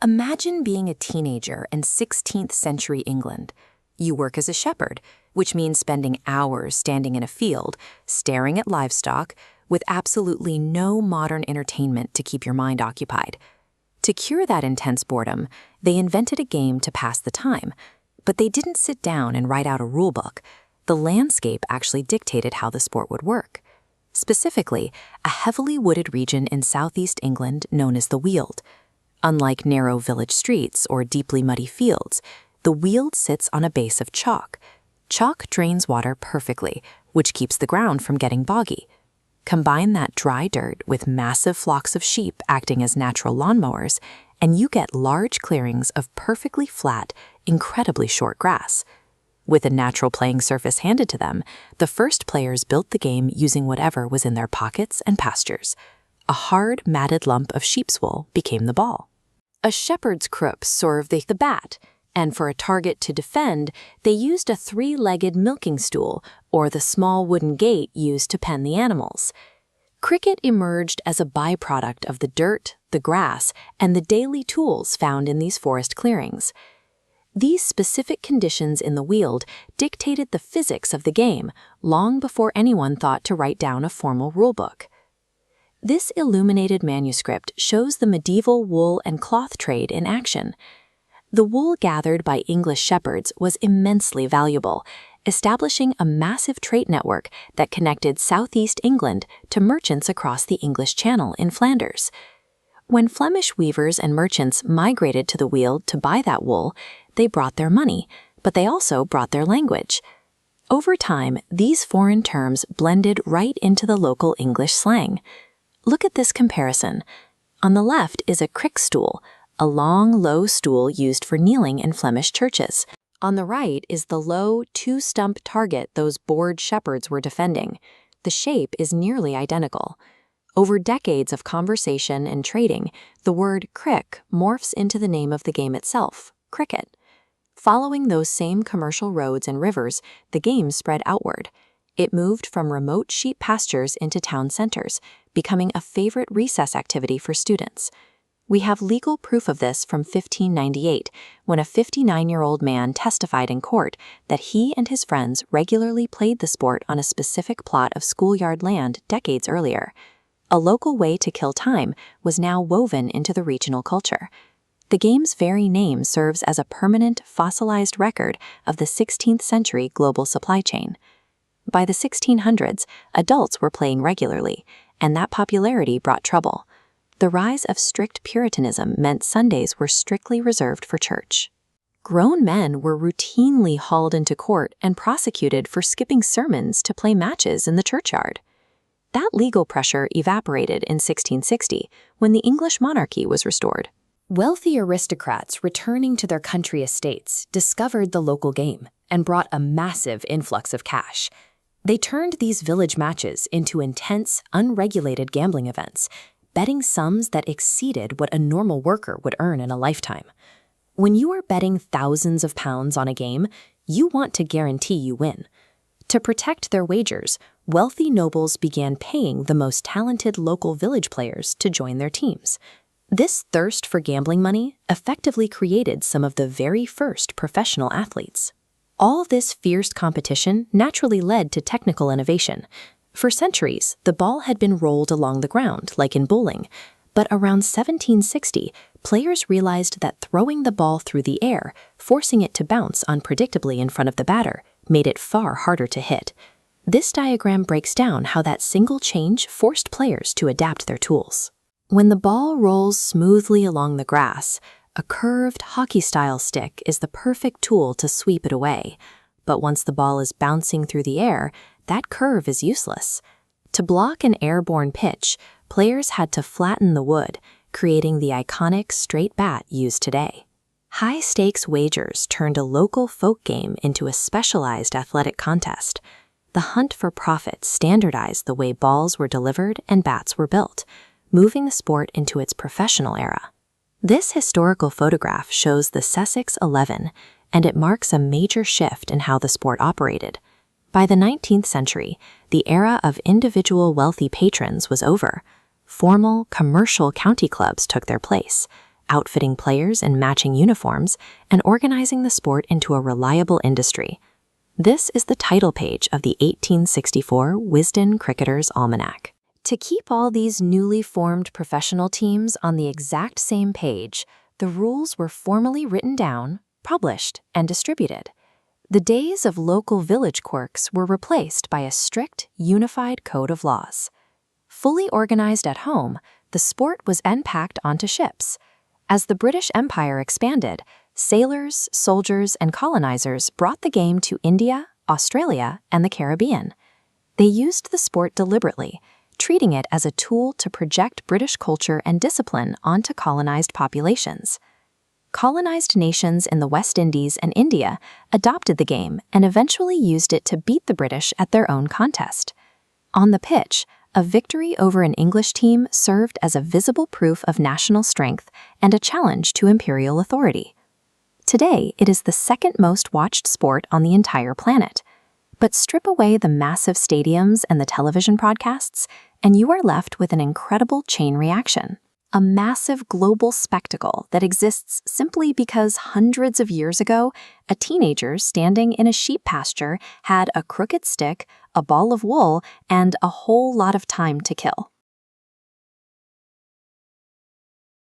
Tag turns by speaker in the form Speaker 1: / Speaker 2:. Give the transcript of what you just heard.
Speaker 1: Imagine being a teenager in 16th century England. You work as a shepherd, which means spending hours standing in a field, staring at livestock, with absolutely no modern entertainment to keep your mind occupied. To cure that intense boredom, they invented a game to pass the time, but they didn't sit down and write out a rulebook. The landscape actually dictated how the sport would work. Specifically, a heavily wooded region in southeast England known as the Weald. Unlike narrow village streets or deeply muddy fields, the Weald sits on a base of chalk. Chalk drains water perfectly, which keeps the ground from getting boggy. Combine that dry dirt with massive flocks of sheep acting as natural lawnmowers, and you get large clearings of perfectly flat, incredibly short grass. With a natural playing surface handed to them, the first players built the game using whatever was in their pockets and pastures. A hard, matted lump of sheep's wool became the ball. A shepherd's crook served the bat, and for a target to defend, they used a three-legged milking stool or the small wooden gate used to pen the animals. Cricket emerged as a byproduct of the dirt, the grass, and the daily tools found in these forest clearings. These specific conditions in the Weald dictated the physics of the game long before anyone thought to write down a formal rulebook. This illuminated manuscript shows the medieval wool and cloth trade in action. The wool gathered by English shepherds was immensely valuable, establishing a massive trade network that connected southeast England to merchants across the English Channel in Flanders. When Flemish weavers and merchants migrated to the Weald to buy that wool, they brought their money, but they also brought their language. Over time, these foreign terms blended right into the local English slang. Look at this comparison. On the left is a crickstool, a long, low stool used for kneeling in Flemish churches. On the right is the low, two-stump target those bored shepherds were defending. The shape is nearly identical. Over decades of conversation and trading, the word crick morphs into the name of the game itself, cricket. Following those same commercial roads and rivers, the game spread outward. It moved from remote sheep pastures into town centers, becoming a favorite recess activity for students. We have legal proof of this from 1598, when a 59-year-old man testified in court that he and his friends regularly played the sport on a specific plot of schoolyard land decades earlier. A local way to kill time was now woven into the regional culture. The game's very name serves as a permanent, fossilized record of the 16th century global supply chain. By the 1600s, adults were playing regularly, and that popularity brought trouble. The rise of strict Puritanism meant Sundays were strictly reserved for church. Grown men were routinely hauled into court and prosecuted for skipping sermons to play matches in the churchyard. That legal pressure evaporated in 1660, when the English monarchy was restored. Wealthy aristocrats returning to their country estates discovered the local game and brought a massive influx of cash. They turned these village matches into intense, unregulated gambling events, betting sums that exceeded what a normal worker would earn in a lifetime. When you are betting thousands of pounds on a game, you want to guarantee you win. To protect their wagers, wealthy nobles began paying the most talented local village players to join their teams. This thirst for gambling money effectively created some of the very first professional athletes. All this fierce competition naturally led to technical innovation. For centuries, the ball had been rolled along the ground, like in bowling, but around 1760, players realized that throwing the ball through the air, forcing it to bounce unpredictably in front of the batter, made it far harder to hit. This diagram breaks down how that single change forced players to adapt their tools. When the ball rolls smoothly along the grass, a curved hockey-style stick is the perfect tool to sweep it away. But once the ball is bouncing through the air, that curve is useless. To block an airborne pitch, players had to flatten the wood, creating the iconic straight bat used today. High-stakes wagers turned a local folk game into a specialized athletic contest. The hunt for profit standardized the way balls were delivered and bats were built, moving the sport into its professional era. This historical photograph shows the Sussex 11, and it marks a major shift in how the sport operated. By the 19th century, the era of individual wealthy patrons was over. Formal, commercial county clubs took their place. outfitting players in matching uniforms, and organizing the sport into a reliable industry. This is the title page of the 1864 Wisden Cricketer's Almanac. To keep all these newly formed professional teams on the exact same page, the rules were formally written down, published, and distributed. The days of local village quirks were replaced by a strict, unified code of laws. Fully organized at home, the sport was packed onto ships. As the British Empire expanded, sailors, soldiers, and colonizers brought the game to India, Australia, and the Caribbean. They used the sport deliberately, treating it as a tool to project British culture and discipline onto colonized populations. Colonized nations in the West Indies and India adopted the game and eventually used it to beat the British at their own contest. On the pitch, a victory over an English team served as a visible proof of national strength and a challenge to imperial authority. Today, it is the second most watched sport on the entire planet. But strip away the massive stadiums and the television broadcasts, and you are left with an incredible chain reaction. A massive global spectacle that exists simply because hundreds of years ago, a teenager standing in a sheep pasture had a crooked stick, a ball of wool, and a whole lot of time to kill.